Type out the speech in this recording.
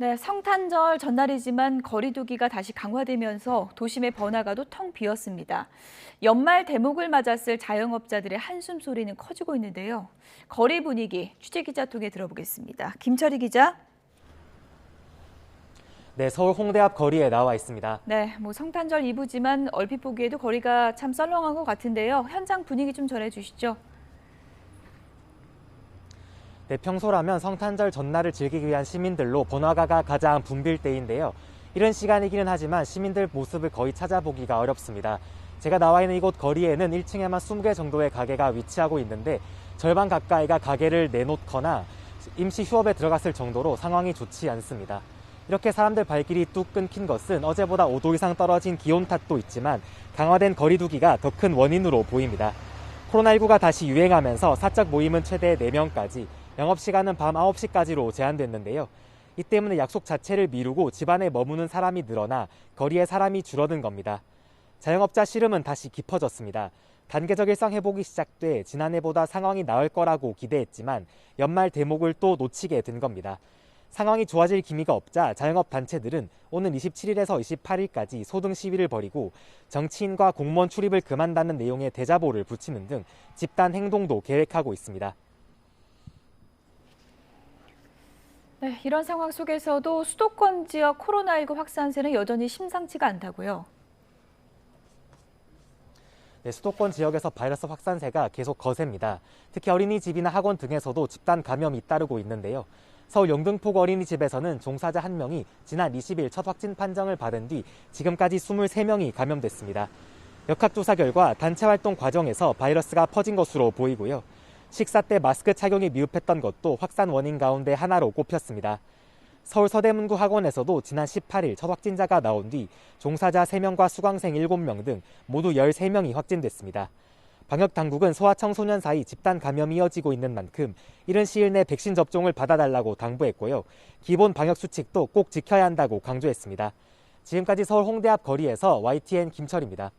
네, 성탄절 전날이지만 거리두기가 다시 강화되면서 도심의 번화가도 텅 비었습니다. 연말 대목을 맞았을 자영업자들의 한숨 소리는 커지고 있는데요. 거리 분위기 취재기자 통해 들어보겠습니다. 김철희 기자. 네, 서울 홍대 앞 거리에 나와 있습니다. 네, 성탄절 이브지만 얼핏 보기에도 거리가 참 썰렁한 것 같은데요. 현장 분위기 좀 전해주시죠. 네, 평소라면 성탄절 전날을 즐기기 위한 시민들로 번화가가 가장 붐빌 때인데요. 이런 시간이기는 하지만 시민들 모습을 거의 찾아보기가 어렵습니다. 제가 나와 있는 이곳 거리에는 1층에만 20개 정도의 가게가 위치하고 있는데 절반 가까이가 가게를 내놓거나 임시 휴업에 들어갔을 정도로 상황이 좋지 않습니다. 이렇게 사람들 발길이 뚝 끊긴 것은 어제보다 5도 이상 떨어진 기온 탓도 있지만 강화된 거리두기가 더 큰 원인으로 보입니다. 코로나19가 다시 유행하면서 사적 모임은 최대 4명까지, 영업시간은 밤 9시까지로 제한됐는데요. 이 때문에 약속 자체를 미루고 집안에 머무는 사람이 늘어나 거리에 사람이 줄어든 겁니다. 자영업자 시름은 다시 깊어졌습니다. 단계적 일상 회복이 시작돼 지난해보다 상황이 나을 거라고 기대했지만 연말 대목을 또 놓치게 된 겁니다. 상황이 좋아질 기미가 없자 자영업 단체들은 오는 27일에서 28일까지 소등 시위를 벌이고 정치인과 공무원 출입을 금한다는 내용의 대자보를 붙이는 등 집단 행동도 계획하고 있습니다. 네, 이런 상황 속에서도 수도권 지역 코로나19 확산세는 여전히 심상치가 않다고요. 네, 수도권 지역에서 바이러스 확산세가 계속 거셉니다. 특히 어린이집이나 학원 등에서도 집단 감염이 따르고 있는데요. 서울 영등포구 어린이집에서는 종사자 1명이 지난 20일 첫 확진 판정을 받은 뒤 지금까지 23명이 감염됐습니다. 역학조사 결과 단체 활동 과정에서 바이러스가 퍼진 것으로 보이고요. 식사 때 마스크 착용이 미흡했던 것도 확산 원인 가운데 하나로 꼽혔습니다. 서울 서대문구 학원에서도 지난 18일 첫 확진자가 나온 뒤 종사자 3명과 수강생 7명 등 모두 13명이 확진됐습니다. 방역당국은 소아청소년 사이 집단 감염이 이어지고 있는 만큼 이른 시일 내 백신 접종을 받아달라고 당부했고요. 기본 방역수칙도 꼭 지켜야 한다고 강조했습니다. 지금까지 서울 홍대 앞 거리에서 YTN 김철입니다.